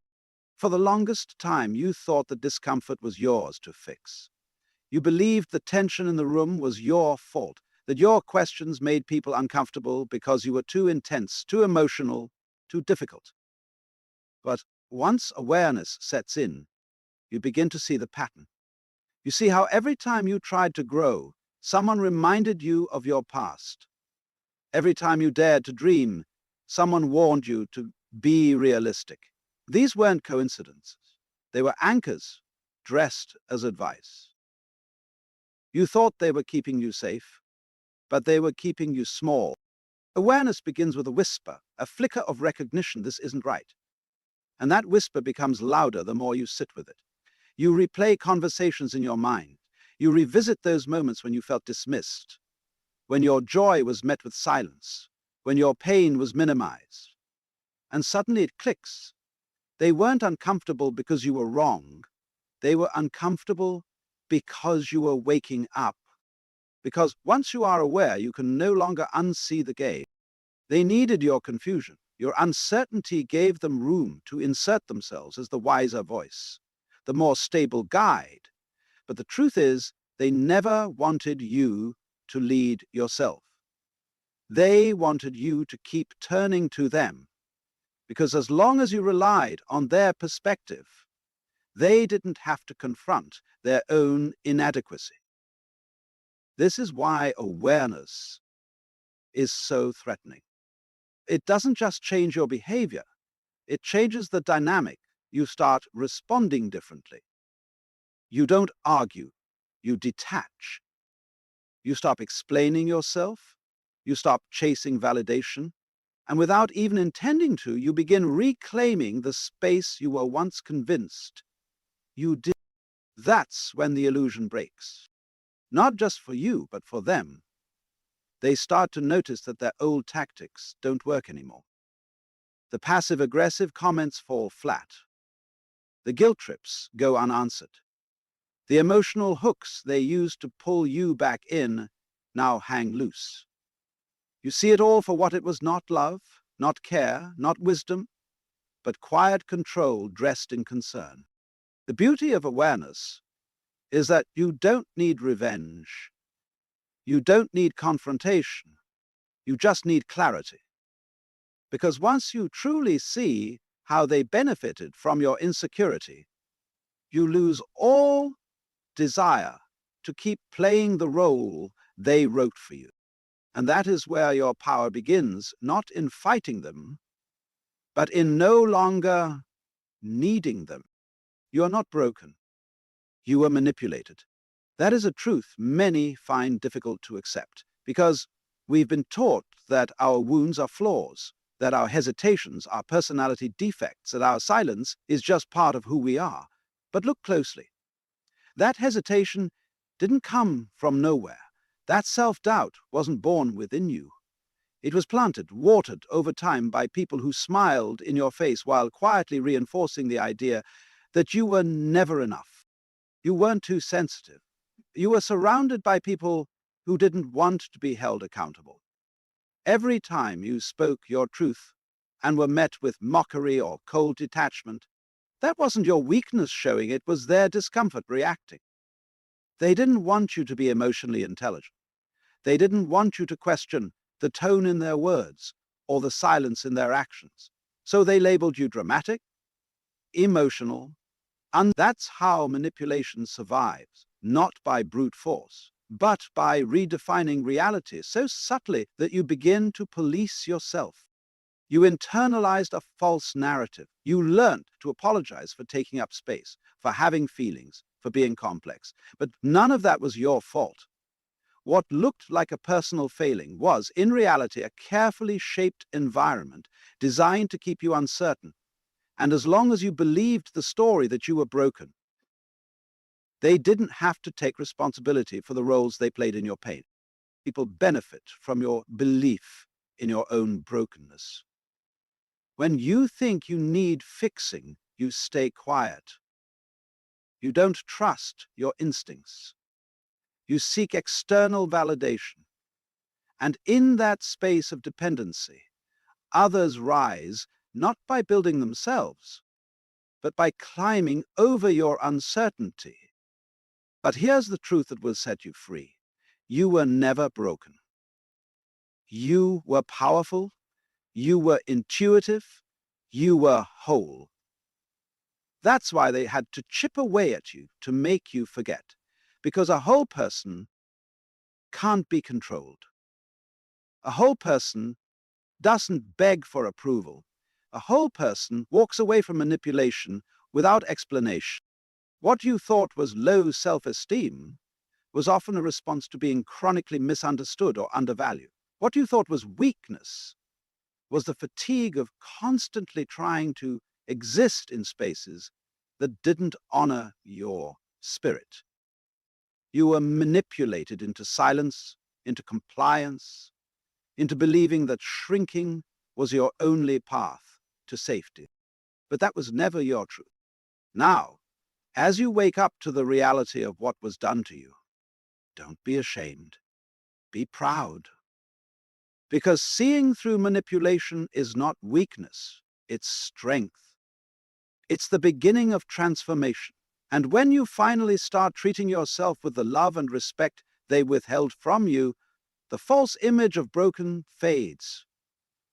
For the longest time, you thought the discomfort was yours to fix. You believed the tension in the room was your fault, that your questions made people uncomfortable because you were too intense, too emotional, too difficult. But once awareness sets in, you begin to see the pattern. You see how every time you tried to grow, someone reminded you of your past. Every time you dared to dream, someone warned you to be realistic. These weren't coincidences. They were anchors dressed as advice. You thought they were keeping you safe, but they were keeping you small. Awareness begins with a whisper, a flicker of recognition this isn't right. And that whisper becomes louder the more you sit with it. You replay conversations in your mind. You revisit those moments when you felt dismissed, when your joy was met with silence, when your pain was minimized. And suddenly it clicks. They weren't uncomfortable because you were wrong. They were uncomfortable because you were waking up. Because once you are aware, you can no longer unsee the game. They needed your confusion. Your uncertainty gave them room to insert themselves as the wiser voice, the more stable guide. But the truth is, they never wanted you to lead yourself. They wanted you to keep turning to them, because as long as you relied on their perspective, they didn't have to confront their own inadequacy. This is why awareness is so threatening. It doesn't just change your behavior, it changes the dynamic. You start responding differently. You don't argue, you detach. You stop explaining yourself, you stop chasing validation, and without even intending to, you begin reclaiming the space you were once convinced you did. That's when the illusion breaks. Not just for you, but for them. They start to notice that their old tactics don't work anymore. The passive-aggressive comments fall flat. The guilt trips go unanswered. The emotional hooks they used to pull you back in now hang loose. You see it all for what it was: not love, not care, not wisdom, but quiet control dressed in concern. The beauty of awareness is that you don't need revenge. You don't need confrontation. You just need clarity. Because once you truly see how they benefited from your insecurity, you lose all desire to keep playing the role they wrote for you. And that is where your power begins, not in fighting them, but in no longer needing them. You are not broken. You were manipulated. That is a truth many find difficult to accept, because we've been taught that our wounds are flaws, that our hesitations are personality defects, that our silence is just part of who we are. But look closely. That hesitation didn't come from nowhere. That self-doubt wasn't born within you. It was planted, watered over time by people who smiled in your face while quietly reinforcing the idea that you were never enough. You weren't too sensitive. You were surrounded by people who didn't want to be held accountable. Every time you spoke your truth, and were met with mockery or cold detachment, that wasn't your weakness showing, it was their discomfort reacting. They didn't want you to be emotionally intelligent. They didn't want you to question the tone in their words or the silence in their actions. So they labeled you dramatic, emotional, and that's how manipulation survives, not by brute force, but by redefining reality so subtly that you begin to police yourself. You internalized a false narrative. You learned to apologize for taking up space, for having feelings, for being complex. But none of that was your fault. What looked like a personal failing was, in reality, a carefully shaped environment designed to keep you uncertain. And as long as you believed the story that you were broken, they didn't have to take responsibility for the roles they played in your pain. People benefit from your belief in your own brokenness. When you think you need fixing, you stay quiet. You don't trust your instincts. You seek external validation. And in that space of dependency, others rise not by building themselves, but by climbing over your uncertainty. But here's the truth that will set you free. You were never broken. You were powerful. You were intuitive. You were whole. That's why they had to chip away at you to make you forget. Because a whole person can't be controlled. A whole person doesn't beg for approval. A whole person walks away from manipulation without explanation. What you thought was low self-esteem was often a response to being chronically misunderstood or undervalued. What you thought was weakness was the fatigue of constantly trying to exist in spaces that didn't honor your spirit. You were manipulated into silence, into compliance, into believing that shrinking was your only path to safety. But that was never your truth. Now, as you wake up to the reality of what was done to you, don't be ashamed. Be proud. Because seeing through manipulation is not weakness, it's strength. It's the beginning of transformation. And when you finally start treating yourself with the love and respect they withheld from you, the false image of broken fades.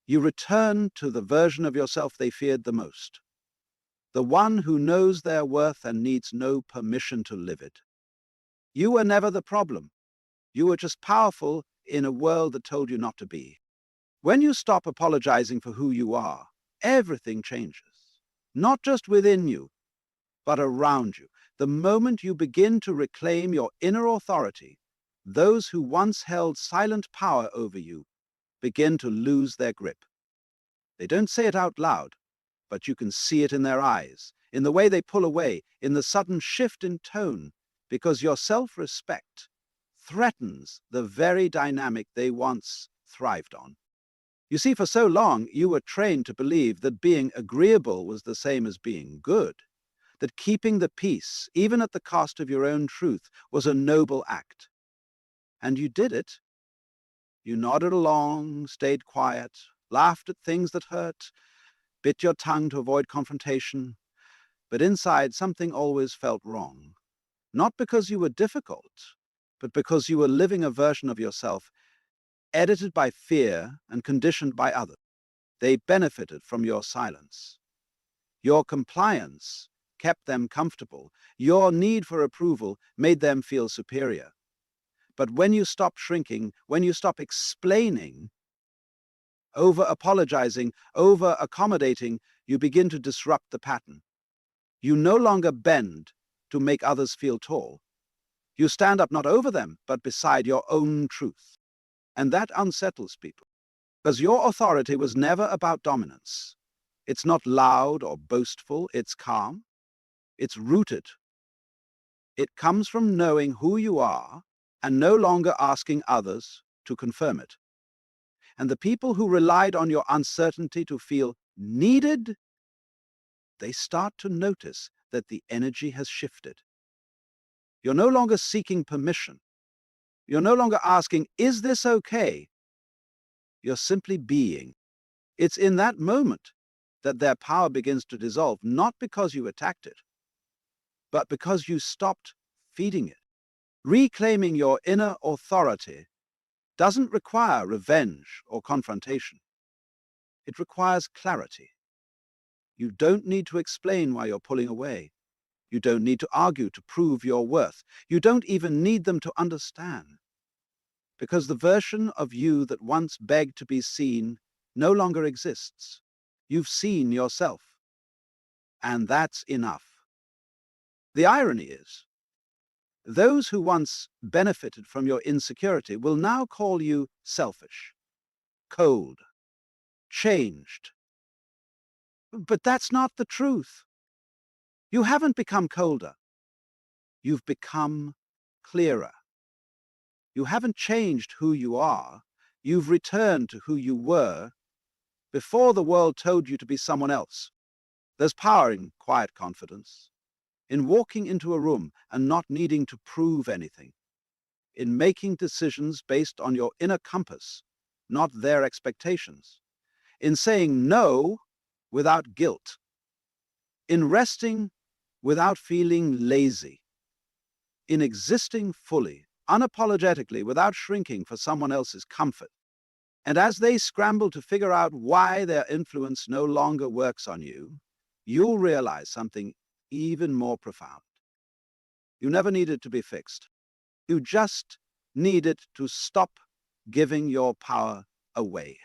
You return to the version of yourself they feared the most. The one who knows their worth and needs no permission to live it. You were never the problem. You were just powerful in a world that told you not to be. When you stop apologizing for who you are, everything changes. Not just within you, but around you. The moment you begin to reclaim your inner authority, those who once held silent power over you begin to lose their grip. They don't say it out loud, but you can see it in their eyes, in the way they pull away, in the sudden shift in tone, because your self-respect threatens the very dynamic they once thrived on. You see, for so long, you were trained to believe that being agreeable was the same as being good, that keeping the peace, even at the cost of your own truth, was a noble act. And you did it. You nodded along, stayed quiet, laughed at things that hurt, bit your tongue to avoid confrontation, but inside something always felt wrong. Not because you were difficult, but because you were living a version of yourself edited by fear and conditioned by others. They benefited from your silence. Your compliance kept them comfortable. Your need for approval made them feel superior. But when you stop shrinking, when you stop explaining, over-apologizing, over-accommodating, you begin to disrupt the pattern. You no longer bend to make others feel tall. You stand up not over them, but beside your own truth. And that unsettles people, because your authority was never about dominance. It's not loud or boastful, it's calm, it's rooted. It comes from knowing who you are and no longer asking others to confirm it. And the people who relied on your uncertainty to feel needed, they start to notice that the energy has shifted. You're no longer seeking permission. You're no longer asking, is this okay? You're simply being. It's in that moment that their power begins to dissolve, not because you attacked it, but because you stopped feeding it. Reclaiming your inner authority doesn't require revenge or confrontation. It requires clarity. You don't need to explain why you're pulling away. You don't need to argue to prove your worth. You don't even need them to understand. Because the version of you that once begged to be seen no longer exists. You've seen yourself. And that's enough. The irony is, those who once benefited from your insecurity will now call you selfish, cold, changed. But that's not the truth. You haven't become colder. You've become clearer. You haven't changed who you are. You've returned to who you were before the world told you to be someone else. There's power in quiet confidence, in walking into a room and not needing to prove anything, in making decisions based on your inner compass, not their expectations, in saying no without guilt, in resting without feeling lazy, in existing fully, unapologetically, without shrinking for someone else's comfort. And as they scramble to figure out why their influence no longer works on you, you'll realize something even more profound. You never needed to be fixed. You just needed to stop giving your power away.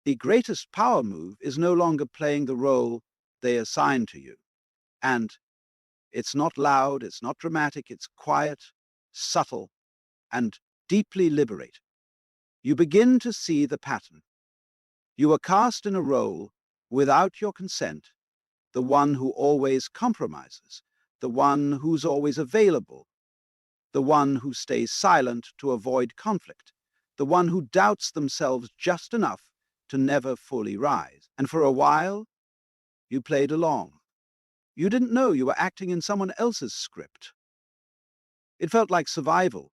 The greatest power move is no longer playing the role they assign to you. And it's not loud, it's not dramatic, it's quiet, subtle, and deeply liberating. You begin to see the pattern. You are cast in a role without your consent, the one who always compromises, the one who's always available, the one who stays silent to avoid conflict, the one who doubts themselves just enough to never fully rise. And for a while, you played along. You didn't know you were acting in someone else's script. It felt like survival.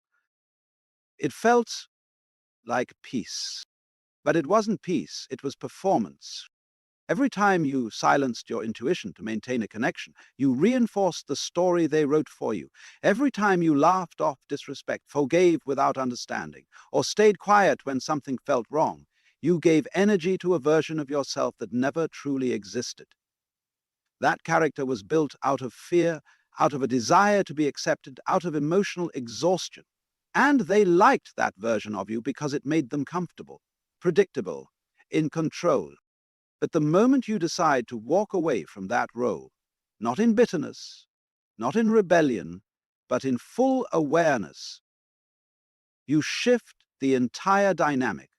It felt like peace. But it wasn't peace, it was performance. Every time you silenced your intuition to maintain a connection, you reinforced the story they wrote for you. Every time you laughed off disrespect, forgave without understanding, or stayed quiet when something felt wrong, you gave energy to a version of yourself that never truly existed. That character was built out of fear, out of a desire to be accepted, out of emotional exhaustion. And they liked that version of you because it made them comfortable, predictable, in control. But the moment you decide to walk away from that role, not in bitterness, not in rebellion, but in full awareness, you shift the entire dynamic.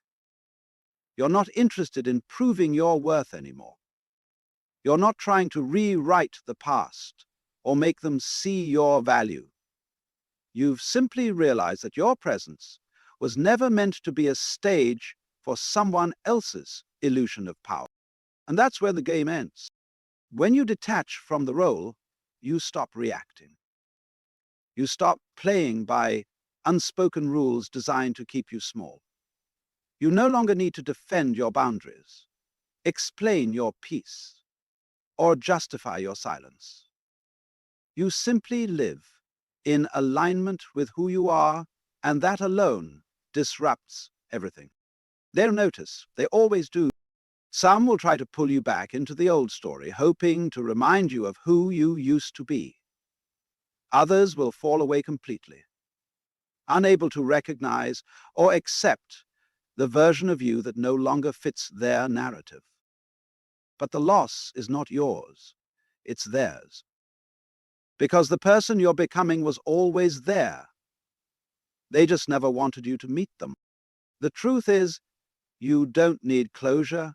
You're not interested in proving your worth anymore. You're not trying to rewrite the past or make them see your value. You've simply realized that your presence was never meant to be a stage for someone else's illusion of power. And that's where the game ends. When you detach from the role, you stop reacting. You stop playing by unspoken rules designed to keep you small. You no longer need to defend your boundaries, explain your peace, or justify your silence. You simply live in alignment with who you are, and that alone disrupts everything. They'll notice, they always do. Some will try to pull you back into the old story, hoping to remind you of who you used to be. Others will fall away completely, unable to recognize or accept the version of you that no longer fits their narrative. But the loss is not yours, it's theirs. Because the person you're becoming was always there. They just never wanted you to meet them. The truth is, you don't need closure.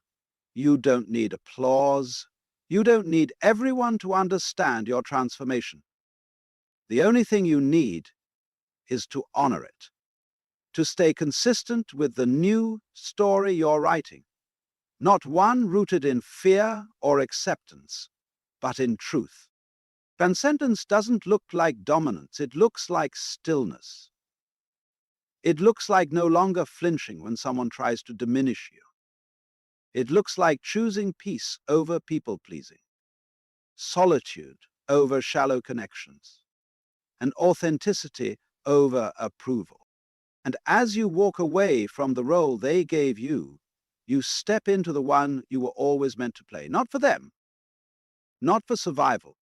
You don't need applause. You don't need everyone to understand your transformation. The only thing you need is to honor it, to stay consistent with the new story you're writing, not one rooted in fear or acceptance, but in truth. Transcendence doesn't look like dominance, it looks like stillness. It looks like no longer flinching when someone tries to diminish you. It looks like choosing peace over people-pleasing, solitude over shallow connections, and authenticity over approval. And as you walk away from the role they gave you, you step into the one you were always meant to play. Not for them, not for survival,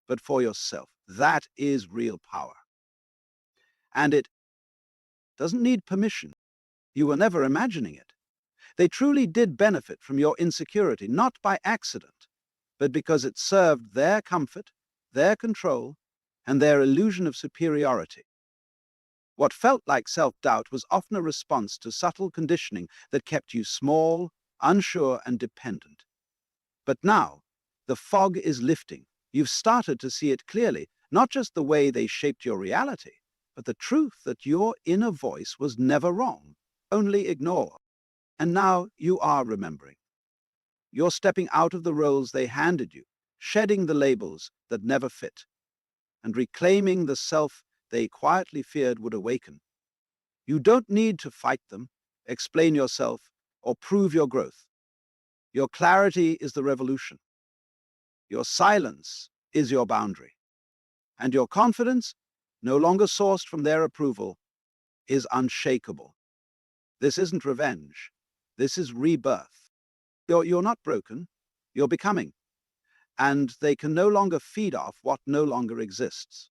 but for yourself. That is real power. And it doesn't need permission. You were never imagining it. They truly did benefit from your insecurity, not by accident, but because it served their comfort, their control, and their illusion of superiority. What felt like self-doubt was often a response to subtle conditioning that kept you small, unsure, and dependent. But now, the fog is lifting. You've started to see it clearly, not just the way they shaped your reality, but the truth that your inner voice was never wrong, only ignored. And now you are remembering. You're stepping out of the roles they handed you, shedding the labels that never fit, and reclaiming the self they quietly feared would awaken. You don't need to fight them, explain yourself, or prove your growth. Your clarity is the revolution. Your silence is your boundary. And your confidence, no longer sourced from their approval, is unshakable. This isn't revenge. This is rebirth. You're not broken. You're becoming. And they can no longer feed off what no longer exists.